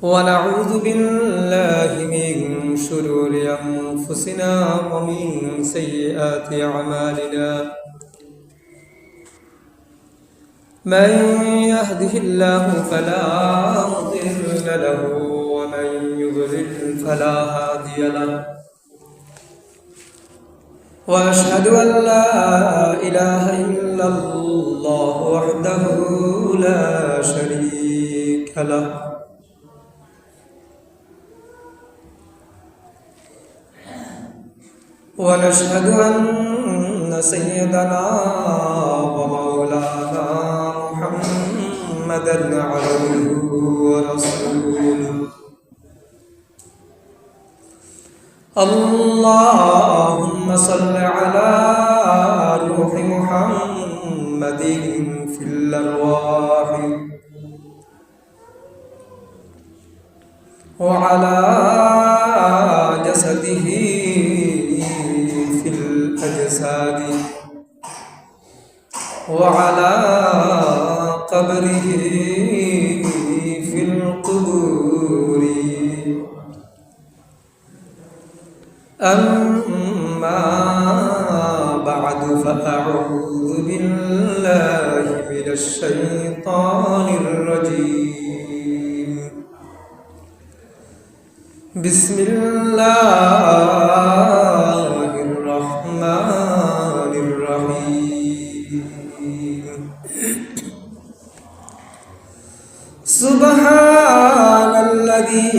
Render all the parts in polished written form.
ونعوذ بالله من شرور أنفسنا ومن سيئات أعمالنا من يهده الله فلا مضل له ومن يضلل فلا هادي له وأشهد أن لا إله إلا الله وحده لا شريك له ونشهد أن سيدنا ومولانا محمدا عبده ورسوله اللهم صل على روح محمد في الأرواح وعلى جسده في الأجساد وعلى قبره في القبور أما بعد فأعوذ بالله من الشيطان الرجيم بسم الله الرحمن الرحيم سبحان الذي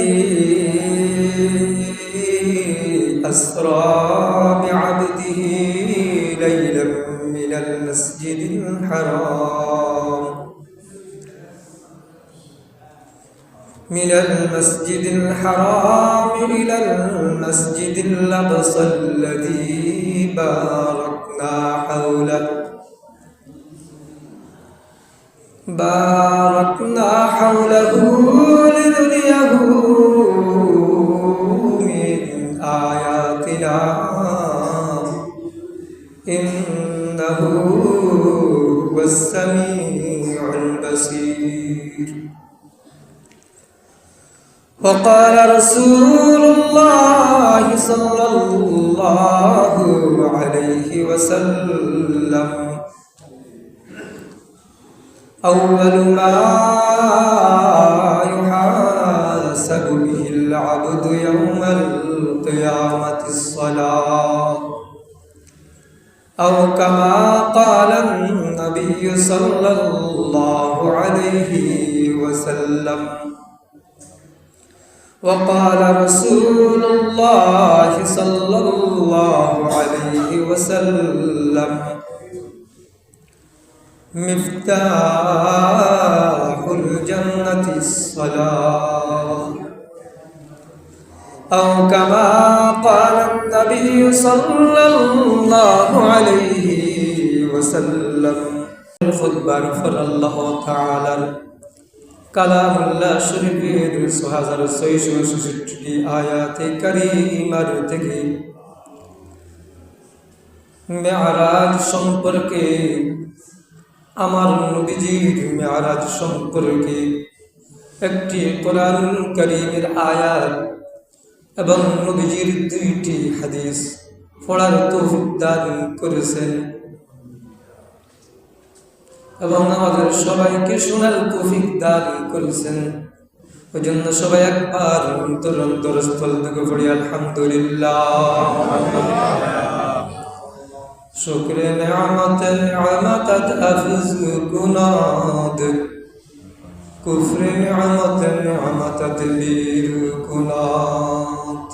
أسرى بعبده ليلا من المسجد الحرام إلى المسجد الأقصى الذي باركنا حوله لنريه من آياتنا إنه هو السميع البصير وقال رسول الله صلى الله عليه وسلم أول ما يحاسب به العبد يوم القيامة الصلاة أو كما قال النبي صلى الله عليه وسلم وقال رسول الله صلى الله عليه وسلم مفتاح الجنة الصلاة أو كما قال النبي صلى الله عليه وسلم الخطبة رفر الله تعالى কালামুল্লাহ শরীফের 6666 আয়াতে কারিমার থেকে মেরাজ সম্পর্কে আমার নবীজির মেরাজ সম্পর্কে একটি কোরআন কারীমের আয়াত এবং নবীজির দুইটি হাদিস পড়ার তৌফিক দান করেছেন এবং আমাদের সবাইকে শোনার তৌফিক দান করেছেন। ওই জন্য সবাই একবার অন্তরস্থল থেকে পড়ি আলহামদুলিল্লাহ। শুকরে নিয়ামত আফজ কুনাদ কুফরে নিয়ামত দিলির কুনাদ।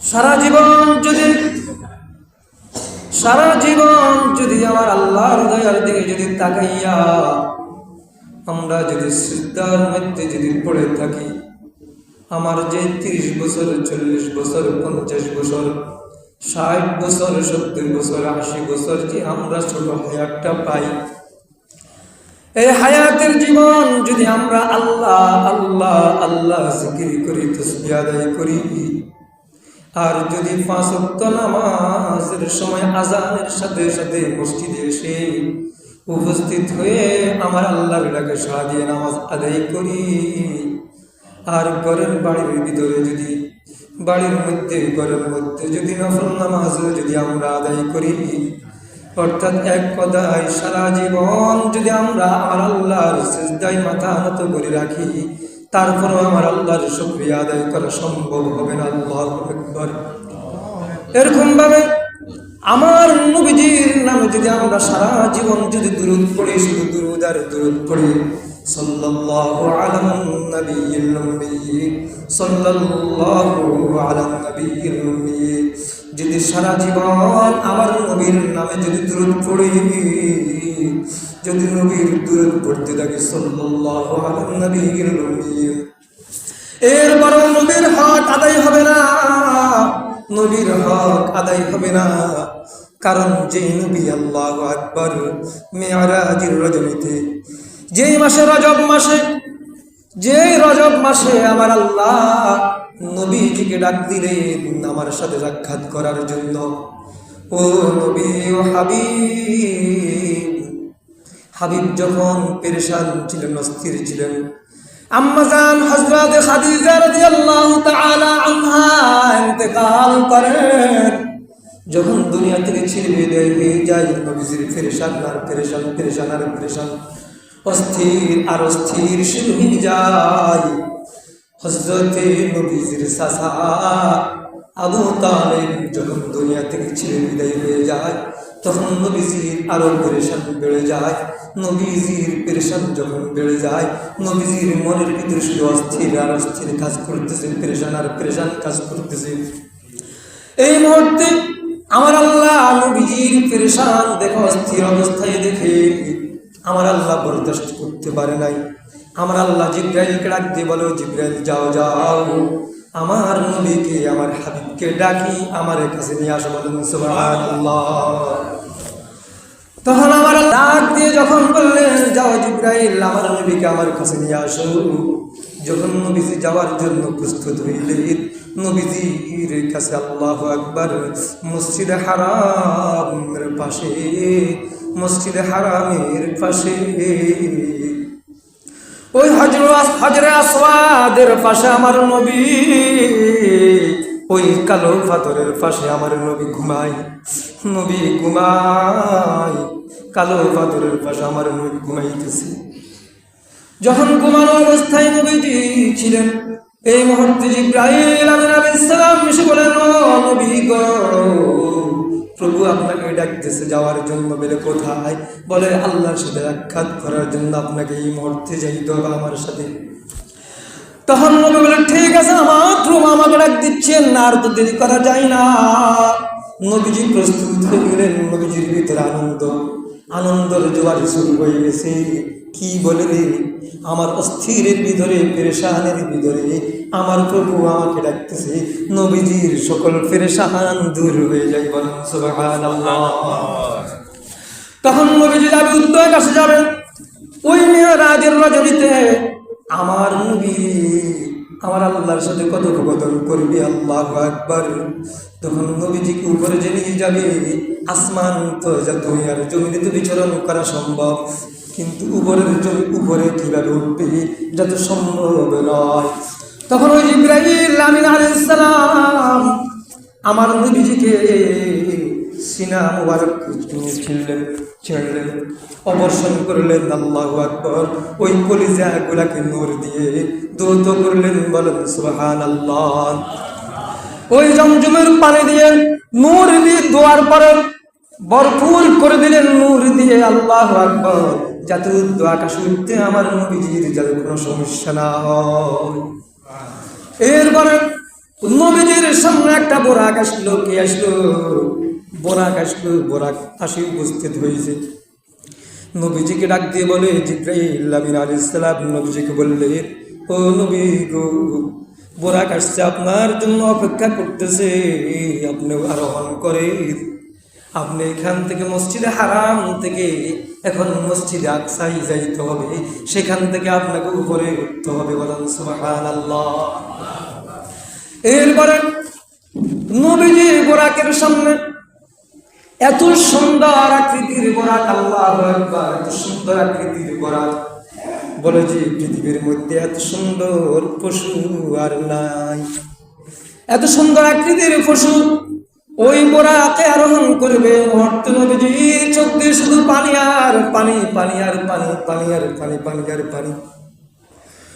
সারা জীবন যদি আমার আল্লাহর দয়ার দিকে যদি তাকাইয়া আমরা যদি সিজদার মধ্যে যদি পড়ে থাকি, আমার যে 30 বছর 40 বছর 50 বছর 60 বছর 70 বছর 80 বছর যে আমরা ছোট হায়াতটা পাই, এই হায়াতের জীবন যদি আমরা আল্লাহ আল্লাহ আল্লাহ জিকির করি, তাসবিহ আদায় করি, আর যদি 5 ওয়াক্ত নামাজের সময় আযানের সাথে সাথে মসজিদে এসে উপস্থিত হয়ে আমার আল্লাহর ডাকে সাড়া দিয়ে নামাজ আদায় করি। আর ঘরের বাড়ির ভিতরে যদি ঘরের মধ্যে যদি নফল নামাজ যদি আমরা আদায় করি, অর্থাৎ এক কথায় সারা জীবন যদি আমরা আমার আল্লাহর সিজদায় মাথা নত করে রাখি, তারপরও আমার আল্লাহর শুকরিয়া আদায় করা সম্ভব হবে না। আল্লাহু আকবার। এরকম ভাবে আমার নবীজির নামে যদি আমরা সারা জীবন যদি দুরূদ পড়ি, শুধু দুরূদ আর দুরূদ পড়ি, সাল্লাল্লাহু আলান নবিয়্যিল উম্মি, সাল্লাল্লাহু আলান নবিয়্যিল উম্মি, যদি সারা জীবন আমার নবীর নামে যদি দুরূদ পড়ি, যদি নবীর দুরূদ পড়তে থাকি সাল্লাল্লাহু আলান নবিয়্যিল উম্মি, এরপরও নবীর হক আদায় হবে না, নবীর হক আদায় হবে না। কারণ যে নবী, আল্লাহু আকবার, মেরাজের রজনীতে, যেই মাসে রজব মাসে আমার আল্লাহ নবীজিকে ডাক দিলেন আমার সাথে সাক্ষাৎ করার জন্য। ও নবী, ও হাবিব যখন পেরেশান ছিলেন, অস্থির ছিলেন, আম্মা জান হযরত খাদিজা রাদিয়াল্লাহু তাআলা আনহা ইন্তেকাল করেন, যখন দুনিয়া থেকে ছেড়ে বিদায় হয়ে যায়, নবীজির পেরেশান, অস্থির শুরু হয়ে যায়। হযরতে নবীজির চাচা আবু তালেব যখন দুনিয়া থেকে ছেড়ে বিদায় হয়ে যায়, তখন নবীজির আরো পেরেশান বেড়ে যায়। নবীজির পেরেশান যখন বেড়ে যায়, নবীজির মনের ভিতরে শুধু অস্থির কাজ করতেছে, পেরেশান কাজ করতেছে। এই মুহূর্তে আমার আল্লাহ নবীজির পেরেশান দেখে, অস্থির অবস্থায় দেখে আমার আল্লাহ বরদাস্ত করতে পারে নাই। আমার আল্লাহ জিবরাইলকে ডাক দিয়ে বলো, জিবরাইল যাও, আমার নবীকে, আমার হাবিবকে ডাকি আমার কাছে নিয়ে আসো। বলেন সুবহানাল্লাহ। তখন আমার ডাক দিয়ে যখন বললেন, যাও জিবরাইল, আমার নবীকে আমার কাছে নিয়ে আসো, যখন নবীজি যাওয়ার জন্য প্রস্তুত হইলেন, নবীজির কাছে, আল্লাহু আকবার, মসজিদে হারামের পাশে ওই হজরে আসওয়াদের পাশে আমার নবী, ওই কালো পাথরের পাশে আমার নবী ঘুমায়, কালো পাথরের পাশে আমার নবী ঘুমাইতেছে। যখন ঘুমানো অবস্থায় নবীজি ছিলেন, এই মুহূর্তে জিবরাইল আলাইহিস সালাম এসে বলেন, ও নবী গো, প্রভু আপনাকে ডাকতেছে যাওয়ার জন্য। বলে কোথায়? বলে আল্লাহর সাথে সাক্ষাৎ করার জন্য আপনাকে এই মুহূর্তে যাইতে হবে আমার সাথে। তখন নবী বলেন, ঠিক আছে, আমাকে ডাক দিচ্ছেন, আর তো দেরি করা যায় না। নবীজি প্রস্তুত হয়ে গেলেন, নবীজির ভিতরে আনন্দের জোয়ার শুরু হয়ে গেছে। কি বলে রে, আমার অস্থিরের ভিতরে, পেরেশানের ভিতরে আমার প্রভু আমাকে ডাকতেছে, নবীজির সকল পেরেশান দূর হয়ে যায়। বলেন সুবহানাল্লাহ। তখন নবীজি যাবে, উত্তর কাছে যাবেন, ওই মেরাজের রজনীতে আমার নবী আমার আল্লাহর সাথে কথোপকথন করবে। আল্লাহু আকবার। তখন নবীজিকে উপরে যে নিয়ে যাবে, আসমান তো যত আর জমিতে বিচরণ করা সম্ভব, কিন্তু উপরে কিভাবে উঠবে যত সম্ভব নয়। তখন ওই জিবরাইল আমিন আলাইহিস সালাম আমার নবীজিকে সিনা মুবারক ছিঁড়লেন, অবর্ষণ করলেন। আল্লাহু আকবার। ওই কলিজা গুলাকে নূর দিয়ে দৌত করলেন। বলেন সুবহানাল্লাহ। ওই জমজমের পানি দিয়ে নূর দিয়ে দোয়ার পরে ভরপুর করে দিলেন নূর দিয়ে। আল্লাহু আকবার। যাতে আকাশ উঠতে আমার নবীজির যাতে কোনো সমস্যা না হয়। এরপরে নবীজির সামনে একটা বোরাক আসলো। কে আসলো? বোরাক আসলো। বোরাক আসি উপস্থিত হয়েছে। নবীজিকে ডাক দিয়ে বলে, জিবরাইল আমিন আলাইহিস সালাম নবীজিকে বললে, ও নবী গো, বোরাক আসছে, আপনার জন্য অপেক্ষা করতেছে, আপনি আরোহণ করে আপনি এখান থেকে মসজিদে হারাম থেকে এখন মসজিদে আকসায় যাইতে হবে, সেখান থেকে আপনাকে উপরে উঠতে হবে। বলেন সুবহানাল্লাহ। এরপরে নবীজি বোরাকের সামনে এত সুন্দর আকৃতির বোরাক, আল্লাহু আকবার, এত সুন্দর আকৃতির বোরাক। বলে যে পৃথিবীর মধ্যে এত সুন্দর পশু আর নাই। এত সুন্দর আকৃতির পশু ওই বোরাকে আরোহণ করবে। মুহূর্তে নবীজির চোখ দিয়ে শুধু পানি আর পানি, পানি আর পানি, পানি আর পানি, পানি আর পানি।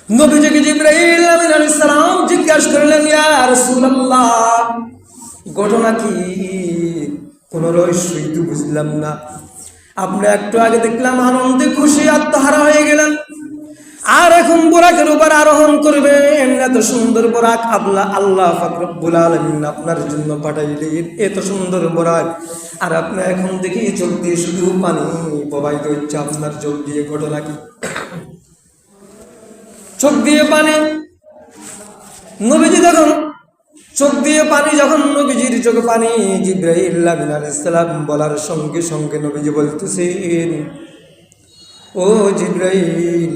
নবীজিকে জিবরাইল আমিন আলাইহিস সালাম জিজ্ঞাসা করলেন, ইয়া রাসূলুল্লাহ, ঘটনা কি? কোন রহস্যই তো বুঝলাম না। আমরা একটু আগে দেখলাম আনন্দে খুশি আত্মহারা হয়ে গেলেন, আর এখন বোরাকের উপর আরোহণ করবেন। এত সুন্দর বোরাক আল্লাহ পাক রব্বুল আলামিন আপনার জন্য পাঠাইলেন, এত সুন্দর বোরাক, আর আপনি এখন দেখি চোখ দিয়ে শুধু পানি প্রবাহিত হচ্ছে আপনার চোখ দিয়ে। ঘটনা কি? চোখ দিয়ে পানি। নবীজি যখন চোখ দিয়ে পানি, যখন নবীজির চোখে পানি, জিবরাইল আমিন আলাইহিস সালাম বলার সঙ্গে সঙ্গে নবীজি বলতেছেন, ও জিবরাইল,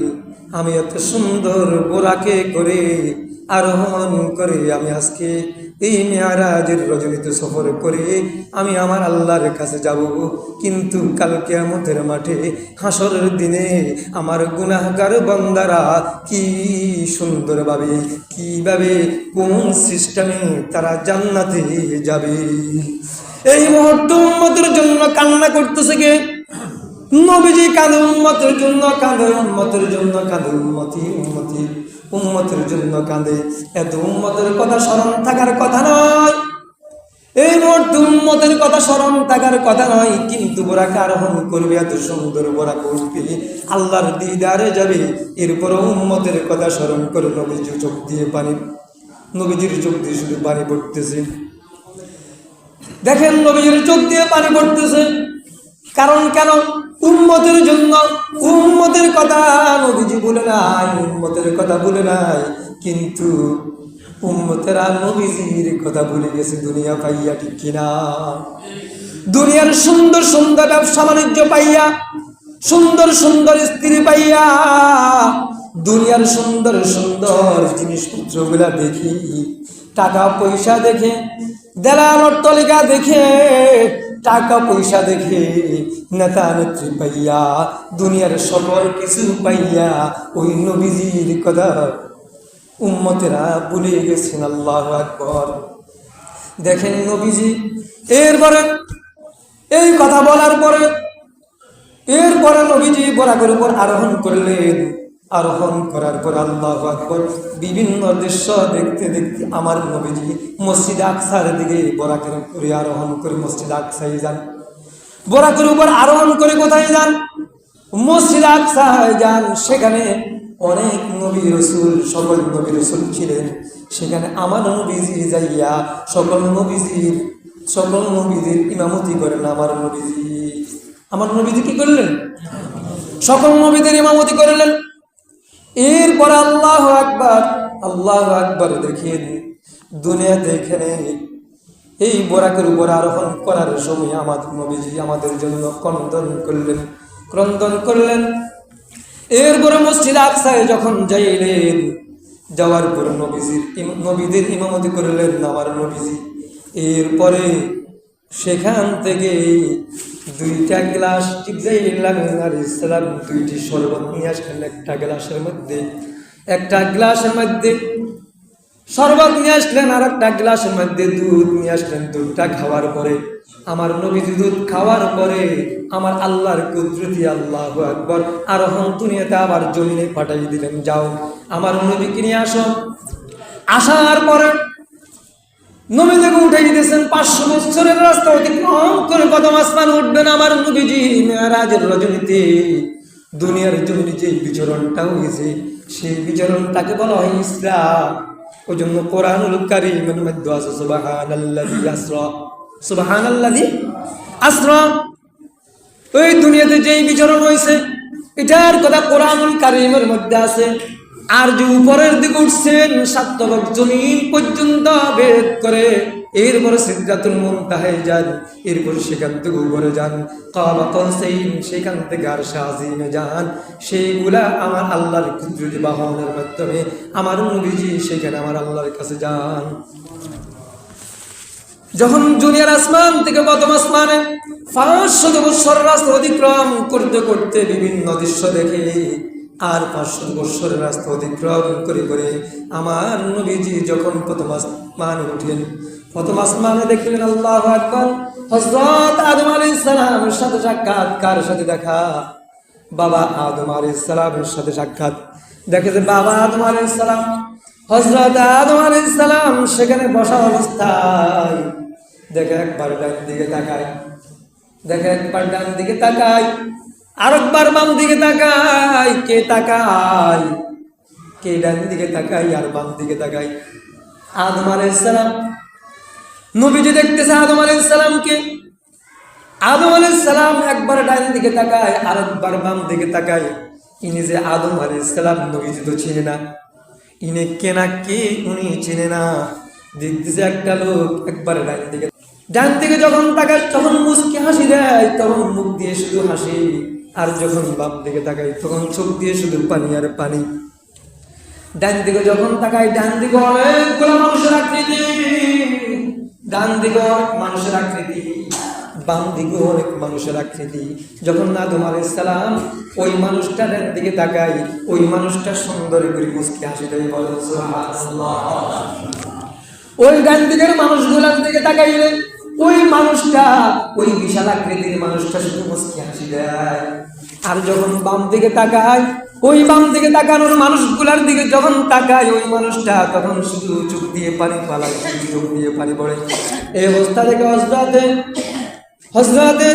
আমি এত সুন্দর বোরাকে করে আরোহণ করে আমি আজকে এই মেরাজের রজনীতে সফর করে আমি আমার আল্লাহর কাছে যাব, কিন্তু কাল কিয়ামতের মাঠে হাসরের দিনে আমার গুনাহগার বান্দারা কি সুন্দরভাবে, কিভাবে, কোন সিস্টেমে তারা জান্নাতে যাবে। এই মুহূর্তে উম্মতের জন্য কান্না করতেছে কে? নবীজি কাঁদে উম্মতের জন্য, কাঁদে উম্মতের জন্য, কাঁদে উম্মতি উম্মতি উম্মতের জন্য কাঁদে। এত উম্মতের কথা স্মরণ থাকার কথা নয়, এই মুহূর্তে উম্মতের কথা স্মরণ থাকার কথা নয়, কিন্তু বোরাকে আরোহণ করবে, এত সুন্দর বোরাক উঠবে, আল্লাহর দিদারে যাবে। এরপরও উম্মতের কথা স্মরণ করে নবীজির চোখ দিয়ে পানি, নবীজির চোখ দিয়ে শুধু পানি পড়তেছে। দেখেন নবীজির চোখ দিয়ে পানি পড়তেছে, কারণ কেন? উম্মতের জন্য। উম্মতের কথা নবীজি বলে নাই, উম্মতের কথা বলে নাই, কিন্তু উম্মতেরা নবীজির কথা ভুলে গেছে দুনিয়া পাইয়া, ঠিক কিনা? দুনিয়ার সুন্দর সুন্দর ব্যবসা বাণিজ্য পাইয়া, সুন্দর সুন্দর স্ত্রী পাইয়া, দুনিয়ার সুন্দর সুন্দর জিনিসপত্র গুলা দেখি, টাকা পয়সা দেখে, দেলাল অট্টালিকা দেখে, টাকা পয়সা দেখে, নেতা নেত্রী পাইয়া, দুনিয়ার সকল কিছু পাইয়া ওই নবীজির কথা উম্মতেরা ভুলে গেছেন। আল্লাহু আকবার। দেখেন নবীজি এরপরে এই কথা বলার পরে, এরপরে নবীজি বোরাকের উপর আরোহণ করলেন। আরোহণ করার পর আল্লাহু আকবার, বিভিন্ন দৃশ্য দেখতে দেখতে আমার নবীজি মসজিদ আকসার দিকে বোরাকের উপরে আরোহণ করে মসজিদ আকসায় যান। বোরাকের উপর আরোহণ করে কোথায় যান? মসজিদ আকসায় যান। সেখানে অনেক নবী রসুল, সকল নবী রসুল ছিলেন। সেখানে আমার নবীজি যাইয়া সকল নবীদের ইমামতি করেন। আমার নবীজি কি করলেন? সকল নবীদের ইমামতি করলেন। এরপর আল্লাহু আকবার, আল্লাহু আকবার। দেখেন দুনিয়াতে এখানে এই বোরাকের উপর আরোহণ করার সময় আমার নবীজি আমাদের জন্য ক্রন্দন এরপরে মসজিদ আকসায় যখন যাইলেন, যাওয়ার পর নবীদের ইমামতি করলেন আমার নবীজি। এরপরে সেখান থেকে দুইটা গ্লাস জিবরাইল আমিন আলাইহিস সালাম দুইটি শরবত নিয়ে আসলেন। একটা গ্লাসের মধ্যে শরবত নিয়ে আসলেন, আর একটা গ্লাসের মধ্যে দুধ নিয়ে আসলেন। দুধটা খাওয়ার পরে আমার নবীজি দুধ খাওয়ার পরে আমার আল্লাহর কুদরতি, আল্লাহু আকবার, আরোহণ দুনিয়াতে আবার জমিনে পাঠাই দিলেন, যাও আমার নবীকে নিয়ে আসো। আসার পরে নবীজিকে উঠে দিতেছেন। 500 বছরের রাস্তা অতিক্রম করে কদম আসমান উঠবেন আমার নবীজি মেরাজের রজনীতে। দুনিয়ার জমিনে যে বিচরণটা হয়েছে, সেই বিচরণটাকে বলা হয় ইসরা। ওই জন্য কোরআনুল কারীমের মধ্যে আছে সুবহানাল্লাযী আসরা, সুবহানাল্লাযী আসরা। ওই দুনিয়াতে যেই বিচরণ হয়েছে এটার কথা কোরআনুল কারীমের মধ্যে আছে। আর যে উপরের দিকে উঠছেন 7 তবক জমিন পর্যন্ত ভেদ করে, এরপরে সিদরাতুল মুনতাহায় যান, এরপরে সেখান থেকে উপরে যান কাবা কওসাইন, সেখান থেকে আরশে আজিমে যান। সেইগুলা আমার আল্লাহর কুদরতি বাহনের মাধ্যমে আমার নবীজি সেখানে আমার আল্লাহর কাছে যান। যখন দুনিয়ার আসমান থেকে প্রথম আসমানে 500 বছর রাস্তা অতিক্রম করতে করতে বিভিন্ন দৃশ্য দেখে, আর 500 বছরের রাস্তা অতিক্রম করে করে আমার নবীজি যখন প্রথম আসমানে উঠেন, প্রথম আসমানে দেখলেন আল্লাহু আকবার, হযরত আদম আলাইহিস সালামের সাথে সাক্ষাৎ। কার সাথে দেখা? বাবা আদম আলাইহিস সালামের সাথে সাক্ষাৎ। দেখে যে বাবা আদম আলাইহিস সালাম, হযরত আদম আলাইহিস সালাম সেখানে বসা অবস্থায় দেখে একবার ডান দিকে তাকায়, দেখে একবার ডান দিকে তাকায়, আরেকবার বাম দিকে তাকায়। কে তাকায়? কে ডান দিকে তাকায় আর বাম দিকে তাকায়? আদম আলাইহিস সালাম। নবীজি দেখতেছে আদম আলাইহিস সালামকে। আদম আলাইহিস সালাম একবার ডান দিকে তাকায়, আরেকবার বাম দিকে তাকায়। ইনি যে আদম আলাইহিস সালাম, নবীজি তো চিনে না। ইনি কেনা কে উনি চিনে না। দেখতেছে একটা লোক একবার ডান দিকে যখন তাকায় তখন মুচকি হাসি দেয়, তখন মুখ দিয়ে শুধু হাসি। আর যখন বাম দিকে তাকায় তখন চোখ দিয়ে শুধু পানি আর পানি। ডান দিকে যখন তাকায়, ডান দিকে অনেকগুলো মানুষের আকৃতি, ডান দিকে অনেক মানুষের আকৃতি, বাম দিকে অনেক মানুষের আকৃতি। যখন আদম আলাইহিস সালাম ওই মানুষটা ডান দিকে তাকায়, ওই মানুষটা সুন্দর করে মুচকি হাসি দেয়, বলে সুবহানাল্লাহ। ওই ডান দিকের মানুষগুলোর দিকে তাকাইলে ওই মানুষটা, ওই বিশাল আকৃতির মানুষটা শুধু মুচকি হাসি দেয়। আর যখন বাম দিকে তাকায়, ওই বাম দিকে তাকানোর মানুষগুলার দিকে যখন তাকায়, ওই মানুষটা তখন শুধু চোখ দিয়ে পানি পালায়, চোখ দিয়ে পানি পড়ে। এই অবস্থা থেকে হযরতে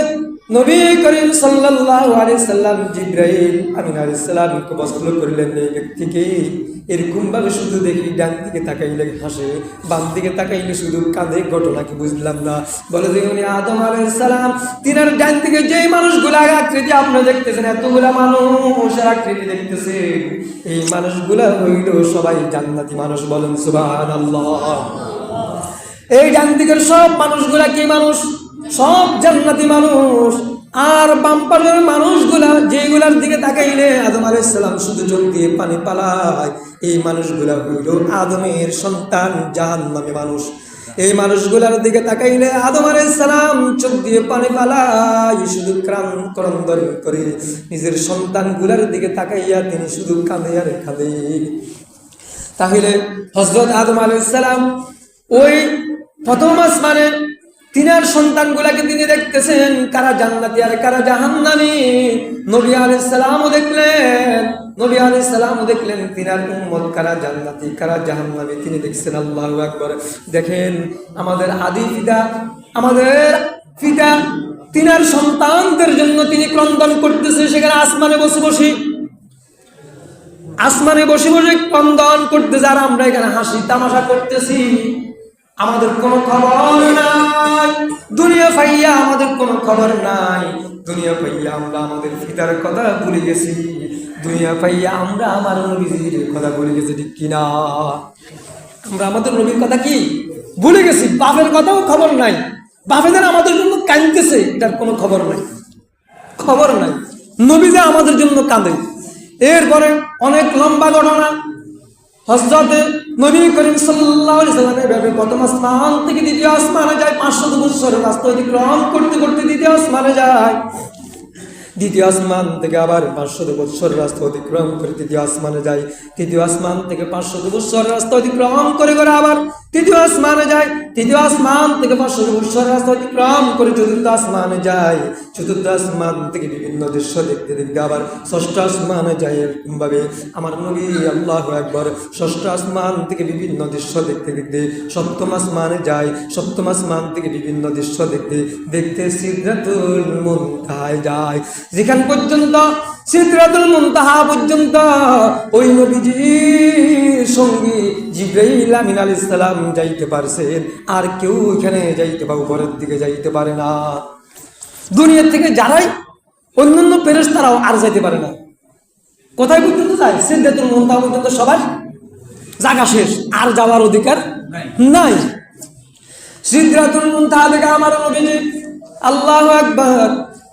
নবী করিম সাল্লাল্লাহু আলাইহি সাল্লাম জিবরাইল আমিন আলাইহিস সালামকে বসল করলেন, এই ব্যক্তিকে এরকম ভাবে শুধু দেখি ডান দিকে তাকাইলে হাসে, বাম দিকে তাকাইলে শুধু কাঁদে, ঘটনা কি বুঝলাম না। বলে যে উনি আদম আলাইহিস সালাম, তিনার ডান দিকে যেই মানুষগুলা আকৃতি আপনারা দেখতেছেন, এতগুলা মানুষের আকৃতি দেখতেছেন, এই মানুষগুলা হইল সবাই জান্নাতি মানুষ। বলেন সুবহানাল্লাহ। এই ডান দিকের সব মানুষগুলা কি মানুষ? সব জান্নাতি মানুষ। আর বাম পাশের মানুষগুলা যেগুলার দিকে তাকাইলে আদম আলাইহিস সালাম শুধু চোখ দিয়ে পানি পালায়, এই মানুষগুলা হইল আদমের সন্তান, জাহান্নামী মানুষ। এই মানুষগুলার দিকে তাকাইলে আদম আলাইহিস সালাম চোখ দিয়ে পানি পালায়, শুধু ক্রন্দন করে। নিজের সন্তানগুলার দিকে তাকাইয়া তিনি শুধু কাঁদে আর কাঁদে। তাহলে হযরত আদম আলাইহিস সালাম ওই প্রথম আসমানে তিনার সন্তানগুলাকে তিনি দেখতেছেন, কারা জান্নাতি আর কারা জাহান্নামী। নবী আলাইহিস সালামও দেখলেন, নবী আলাইহিস সালামও দেখলেন তিনার উম্মত কারা জান্নাতি কারা জাহান্নামী, তিনি দেখছেন। আল্লাহু আকবার। দেখেন আমাদের আদি পিতা, আমাদের পিতা তিনার সন্তানদের জন্য তিনি ক্রন্দন করতেছে, সেখানে আসমানে বসে বসে, আসমানে বসে বসে ক্রন্দন করতেছে, আর আমরা এখানে হাসি তামাশা করতেছি। আমাদের কোনো খবর নাই, দুনিয়া পাইয়া আমাদের কোনো খবর নাই। দুনিয়া পাইয়া আমরা আমাদের পিতার কথা ভুলে গেছি, দুনিয়া পাইয়া আমরা আমার নবীর কথা ভুলে গেছি, ঠিক কিনা? আমরা আমাদের নবীর কথা কি ভুলে গেছি? বাপের কথাও খবর নাই, বাপেদের আমাদের জন্য কাঁদতেছে, এটার কোনো খবর নাই, খবর নাই। নবী যে আমাদের জন্য কাঁদে। এরপরে অনেক লম্বা ঘটনা। হযরতে নবী করিম সাল্লাল্লাহু আলাইহি সাল্লামের ভাবে প্রথম আসমান থেকে দ্বিতীয় আসমানে যায়, 500 বছরের রাস্তা অতিক্রম করতে করতে দ্বিতীয় আসমানে যায়। দ্বিতীয় আসমান থেকে আবার 500 বছর রাস্তা অতিক্রম করে তৃতীয় আসমানে যায়। তৃতীয় আসমান থেকে 500 বছর রাস্তা অতিক্রম করে করে আবার তৃতীয় আসমানে যায়। তৃতীয় আসমান থেকে 500 বছর রাস্তা অতিক্রম করে চতুর্থ আসমানে যায়। চতুর্থ আসমান থেকে বিভিন্ন দৃশ্য দেখতে দেখতে আবার ষষ্ঠ আসমানে যায়। এরকম ভাবে আমার নবী আল্লাহু আকবার ষষ্ঠ আসমান থেকে বিভিন্ন দৃশ্য দেখতে দেখতে সপ্তম আসমানে যায়। সপ্তম আসমান থেকে বিভিন্ন দৃশ্য দেখতে দেখতে সিদরাতুল মুনতাহায় যায়। যেখান পর্যন্ত সিদরাতুল মুনতাহা পর্যন্ত ওই নবীজির সঙ্গী জিবরাইল আমিন আলাইহিস সালাম যাইতে পারছেন, আর কেউ এখানে যাইতে বা উপরের দিকে যাইতে পারে না। দুনিয়া থেকে যারাই অন্যান্য ফেরেশতারাও আর যাইতে পারে না। কোথায় পর্যন্ত যায়? সিদরাতুল মুনতাহা পর্যন্ত সবার জায়গা শেষ, আর যাওয়ার অধিকার নাই। সিদরাতুল মুনতাহা থেকে আমার নবীজি আল্লাহু আকবার,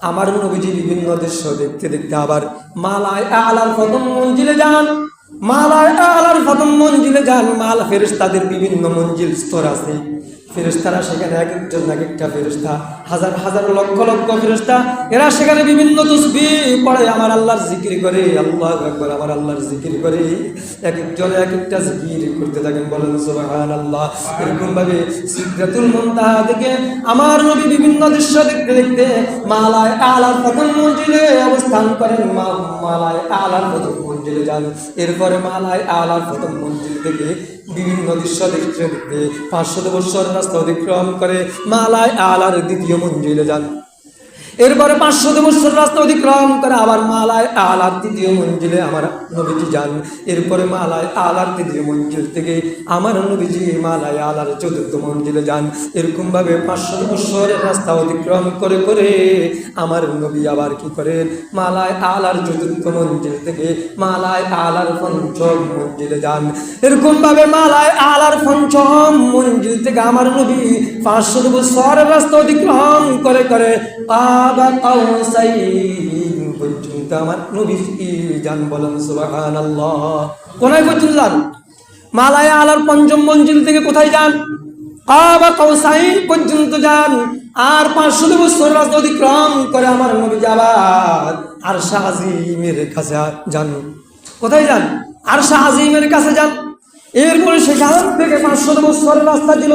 আমার নবীজি বিভিন্ন দৃশ্য দেখতে দেখতে আবার মালায় আলার প্রথম মঞ্জিলে যান। মালায় আলার প্রথম মঞ্জিলে যান। মাল ফেরেশতাদের বিভিন্ন মঞ্জিল স্তর আছে। ফেরেশতারা সেখানে এক একজন এক একটা ফেরেশতা, হাজার হাজার লক্ষ লক্ষ ফেরেশতা, এরা সেখানে বিভিন্ন তাসবিহ পড়ে, আমার আল্লাহর জিকির করে, আল্লাহু আকবার, আমার আল্লাহর জিকির করে। এক একজন এক একটা জিকির করতে থাকেন, বলেন সুবহানাল্লাহ। এরকম ভাবে সিদরাতুল মুনতাহা থেকে আমার নবী বিভিন্ন দৃশ্য দেখতে দেখতে মালায়ে আলার প্রথম মঞ্জিলে অবস্থান করেন, মালায়ে আলার প্রথম মঞ্জিলে যান। এরপরে মালায়ে আলার প্রথম মঞ্জিল থেকে বিভিন্ন দৃশ্য দেখতে দেখতে 500 বছর রাস্তা অতিক্রম করে মালায়ে আলার দ্বিতীয় মঞ্জিলে যান। এরপরে 500 বছর রাস্তা অতিক্রম করে আবার মালায়ে আলার তৃতীয় মঞ্জিলে আমার নবীজি যান। এরপরে মালায়ে আলার তৃতীয় মঞ্জিল থেকে আমার নবীজি মালায়ে আলার চতুর্থ মঞ্জিলে যান। এরকম ভাবে 500 বছরের রাস্তা অতিক্রম করে করে আমার নবী আবার কি করেন, মালায়ে আলার চতুর্থ মঞ্জিল থেকে মালায়ে আলার পঞ্চম মঞ্জিলে যান। এরকম ভাবে মালায়ে আলার পঞ্চম মঞ্জিল থেকে আমার নবী 500 বছরের রাস্তা অতিক্রম করে করে পর্যন্ত আমার নবী যান, বলেন সুবহানাল্লাহ। কোথায় পর্যন্ত যান? মালায়ে আলার পঞ্চম মঞ্জিল থেকে কোথায় যান? কাবা কাউসাইন পর্যন্ত যান। আর 500 বছর রাস্তা অতিক্রম করে আমার নবী আবার আরশ আজিমের কাছে যান। কোথায় যান? আরশ আজিমের কাছে যান। এরপরে সেখান থেকে 500 বছরের রাস্তা ছিল,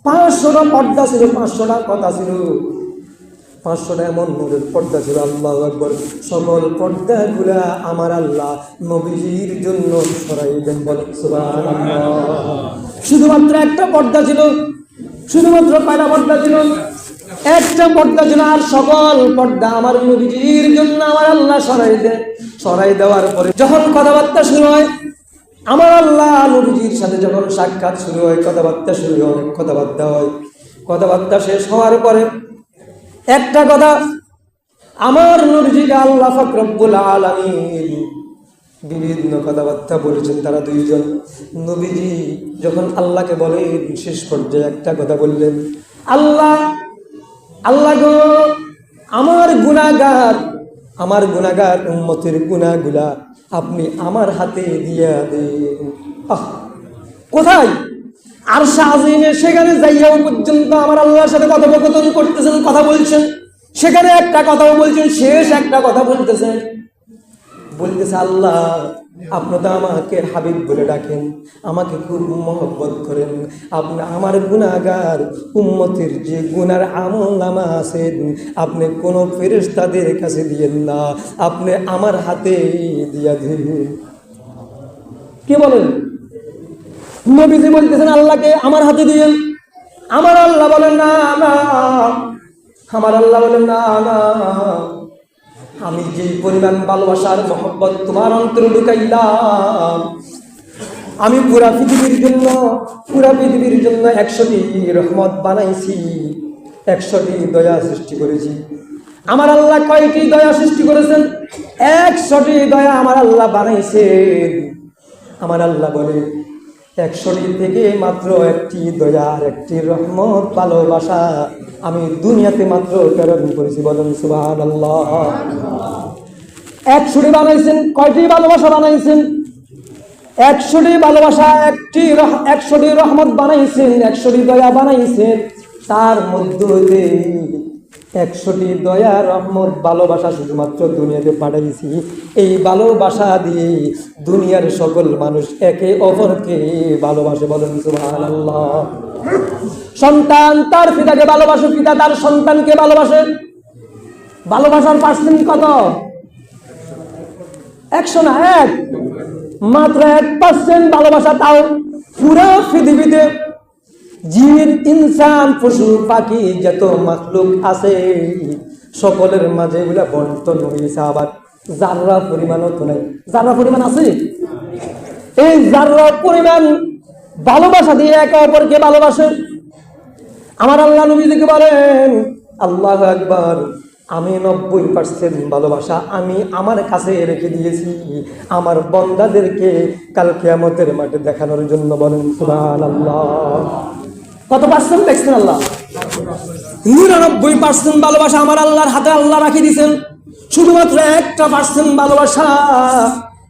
500টা পর্দা ছিল, 500টা কথা ছিল, 500টা এমন নূরের পর্দা ছিল, আল্লাহু আকবার। সকল পর্দাগুলা আমার আল্লাহ নবীজির জন্য সরাই দেন, বলেন সুবহানাল্লাহ। শুধুমাত্র একটা পর্দা ছিল, শুধুমাত্র কয়টা পর্দা ছিল? একটা পর্দা ছিল, আর সকল পর্দা আমার নবীজির জন্য আমার আল্লাহ সরাই দেন। সরাই দেওয়ার পরে যখন কথাবার্তা শুরু হয়, আমার আল্লাহ নবীজির সাথে যখন সাক্ষাৎ শুরু হয়, কথাবার্তা শুরু হয়, কথাবার্তা হয়, কথাবার্তা শেষ হওয়ার পরে একটা কথা, আমার নবীজিকে আল্লাহ পাক রব্বুল আলামিন বিভিন্ন কথাবার্তা বলেছেন। তারা দুইজন নবীজি যখন আল্লাহকে বলেন, শেষ পর্যায়ে একটা কথা বললেন, আল্লাহ, আল্লাহ গো, আমার গুনাহগার উম্মতের গুনাহগুলা আপনি আমার হাতে দিয়া দেন। কোথায়? আরশ আজিমে, সেখানে যাইয়াও পর্যন্ত আমার আল্লাহর সাথে কথোপকথন করতেছেন, কথা বলছেন। সেখানে একটা কথাও বলছেন, শেষ একটা কথা বলতেছেন, বলতেছে আল্লাহ আপনি তো আমাকে হাবিব বলে ডাকেন, আমাকে খুব মহব্বত করেন, আপনি আমার গুনাহগার উম্মতের যে গুনার আমলনামা আছে আপনি কোনো ফেরেশতাদের কাছে দিয়েন না, আপনি আমার হাতে দিয়া দিন। কি বলেন? নবীজি বলতেছেন আল্লাহকে আমার হাতে দিয়েন। আমার আল্লাহ বলেন না না, আমার আল্লাহ বলেন না না, আমি যে পরিমাণ ভালোবাসার মহব্বত তোমার অন্তরে ঢুকাইলাম, আমি পুরা পৃথিবীর জন্য 100টি রহমত বানাইছি, 100টি দয়া সৃষ্টি করেছি। আমার আল্লাহ কয়টি দয়া সৃষ্টি করেছেন? 100টি দয়া আমার আল্লাহ বানাইছেন। আমার আল্লাহ বলে 100টি থেকে মাত্র একটি দয়ার, একটি রহমত, ভালোবাসা আমি দুনিয়াতে মাত্র প্রেরণ করেছি, বলেন সুবহানাল্লাহ। 100টি বানাইছেন, কয়টি ভালোবাসা বানাইছেন? 100টি ভালোবাসা, 100টি রহমত বানাইছেন, 100টি দয়া বানাইছেন। তার মধ্যে 100টি দয়া, রহমত, ভালোবাসা শুধুমাত্র দুনিয়াতে পাঠাইছি। এই ভালোবাসা দিয়ে দুনিয়ার সকল মানুষ একে অপরকে ভালোবাসে, বলেন সুবহানাল্লাহ। সন্তান তার পিতাকে ভালোবাসে, পিতা তার সন্তানকে ভালোবাসে। ভালোবাসার পার্সেন্ট কত? 100 না, 1, মাত্র 1% ভালোবাসা। তাও পুরো পৃথিবীতে জিন, ইনসান, পশু পাখি যত মাখলুক আছে সকলের মাঝে এগুলা বন্টন হয়েছে। আবার জাররা পরিমাণও তো নাই, জাররা পরিমাণ আছে। এই জাররা পরিমাণ ভালোবাসা দিয়ে একে অপরকে ভালোবাসে। আমার আল্লাহ নবীকে বলেন, আল্লাহু আকবার, আমি 90% ভালোবাসা আমি আমার কাছে রেখে দিয়েছি আমার বান্দাদেরকে কাল কিয়ামতের মাঠে দেখানোর জন্য, বলেন সুবহানাল্লাহ। কত পার্সেন্ট দেখছেন আল্লাহ? 99% ভালোবাসা আমার আল্লাহর হাতে আল্লাহ রাখি দিয়েছেন। শুধুমাত্র 1% ভালোবাসা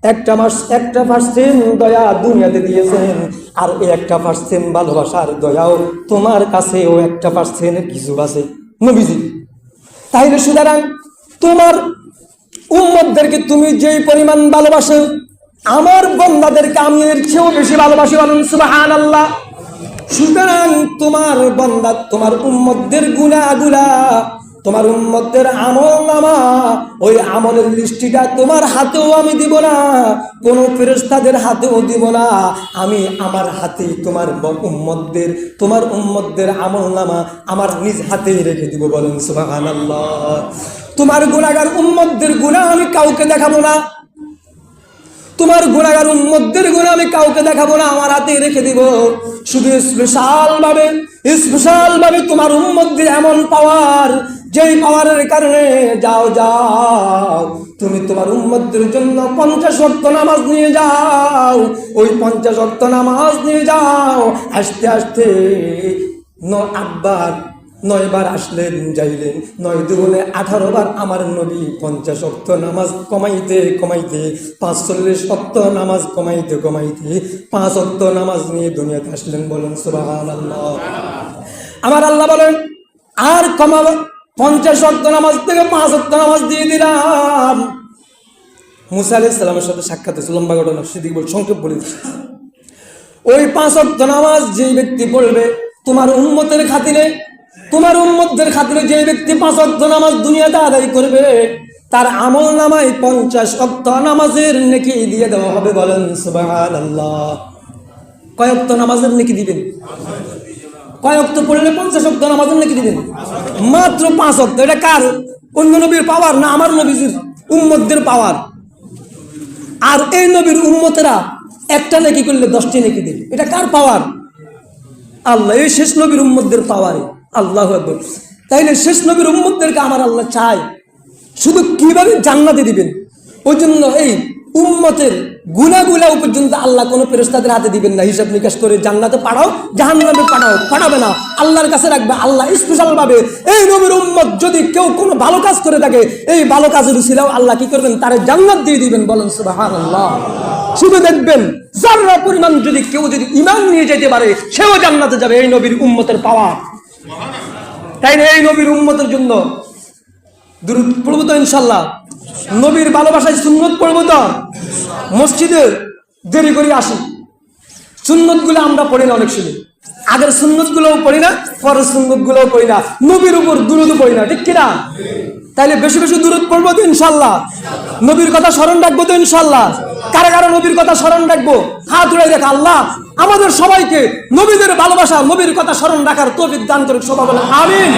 1% দয়া দুনিয়াতে দিয়েছেন, আর এই 1% ভালোবাসার দয়াও তোমার কাছেও 1% কিছু আছে নবীজি। তাইলে সুতরাং তোমার উম্মতদেরকে তুমি যেই পরিমাণ ভালোবাসো, আমার বান্দাদেরকে আমি এর চেয়েও বেশি ভালোবাসি, বলেন সুবহানাল্লাহ। সুতরাং তোমার বান্দা, তোমার উম্মতদের গুনাহগুলা, তোমার উম্মতদের আমলনামা, ওই আমলের লিস্টিটা তোমার হাতেও আমি দিব না, কোন ফেরেশতাদের হাতেও দিব না, আমি আমার হাতে তোমার উম্মতদের আমলনামা আমার নিজ হাতেই রেখে দিব, বলেন সুবহানাল্লাহ। তোমার গুনাহগার উম্মতদের গুনাহ আমি কাউকে দেখাবো না, তোমার গুনাহগার উম্মতদের গুনাহ আমি কাউকে দেখাবো না, আমার হাতে রেখে দিব। শুধু স্পেশাল ভাবে তোমার উম্মতদের এমন পাওয়ার, যেই পাওয়ারের কারণে যাও তুমি তোমার উম্মতদের জন্য 50 ওয়াক্ত নামাজ নিয়ে যাও, ওই 50 ওয়াক্ত নামাজ নিয়ে যাও, আস্তে আস্তে 9 বার আসলেন যাইলেন, 9 দুগুণে 18 বার আমার নবী 50 ওয়াক্ত নামাজ কমাইতে 45 ওয়াক্ত নামাজ কমাইতে 5 ওয়াক্ত নামাজ নিয়ে দুনিয়াতে আসলেন, বলেন সুবহানাল্লাহ। আমার আল্লাহ বলেন আর কমাবো, 50 ওয়াক্ত নামাজ থেকে 5 ওয়াক্ত নামাজ দিয়ে দিলাম। মুসা আলাইহিস সালামের সাথে সাক্ষাৎ হয়েছে, লম্বা ঘটনা, সেদিকে সংক্ষেপ বলে দিচ্ছি। ওই 5 ওয়াক্ত নামাজ যেই ব্যক্তি পড়বে তোমার উম্মতের খাতিরে, তোমার উম্মতদের খাতিরে যে ব্যক্তি 5 ওয়াক্ত নামাজ দুনিয়াতে আদায় করবে, তার আমল নামায় 50 ওয়াক্ত নামাজের নেকি দিয়ে দেওয়া হবে, বলেন সুবহানাল্লাহ। কয় ওয়াক্ত নামাজের নেকি দিবেন? কয় ওয়াক্ত পড়লে 50 ওয়াক্ত নামাজের নেকি দিবেন? মাত্র 5 ওয়াক্ত। এটা কার? অন্য নবীর পাওয়ার না আমার নবীর উম্মতদের পাওয়ার। আর এই নবীর উম্মতেরা একটা নেকি করলে 10টি নেকি দেবে। এটা কার পাওয়ার? আল্লাহ। এই শেষ নবীর উম্মতদের পাওয়ারে। আল্লাহু আকবার। তাইলে শেষ নবীর উম্মতদেরকে আমার আল্লাহ চায় শুধু কিভাবে জান্নাতে দিবেন। ওই জন্য এই উম্মতের গুনাহগুলা পর্যন্ত আল্লাহ কোনো ফেরেশতাদের হাতে দিবেন না, হিসাব নিকাশ করে জান্নাতে পাঠাও, জাহান্নামে পাঠাবে না, আল্লাহর কাছে রাখবে। আল্লাহ স্পেশাল ভাবে এই নবীর উম্মত যদি কেউ কোনো ভালো কাজ করে থাকে, এই ভালো কাজের উসিলাও আল্লাহ কি করবেন? তারে জান্নাত দিয়ে দিবেন, বলেন সুবহানাল্লাহ। শুধু দেখবেন যারা পরিমাণ যদি কেউ যদি ঈমান নিয়ে যেতে পারে, সেও জান্নাতে যাবে, এই নবীর উম্মতের পাওয়া। তাই না? এই নবীর উম্মতের জন্য দুরূদ পড়ব তো ইনশাআল্লাহ। নবীর ভালোবাসায় সুন্নত পড়ব তো। মসজিদে দেরি করে আসি, সুন্নত গুলো আমরা পড়ি না, অনেক সময় আগের সুন্নত গুলোও পড়ি না, পরের সুন্নত গুলোও পড়ি না, নবীর উপর দুরূদ পড়ি না, ঠিক কিনা? তাইলে বেশি বেশি দুরূদ পড়বো তো ইনশাআল্লাহ। নবীর কথা স্মরণ রাখবো তো ইনশাআল্লাহ। কারা কারা নবীর কথা স্মরণ রাখবো? হাত উঠাই দেখা। আল্লাহ আমাদের সবাইকে নবীদের ভালোবাসা, নবীর কথা স্মরণ রাখার তৌফিক দান করুক, সবাই বলেন আমিন।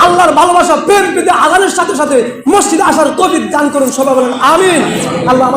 আল্লাহর ভালোবাসা প্রেম পেতে আযানের সাথে সাথে মসজিদে আসার তৌফিক দান করুন, সবাই বলেন আমিন। আল্লাহ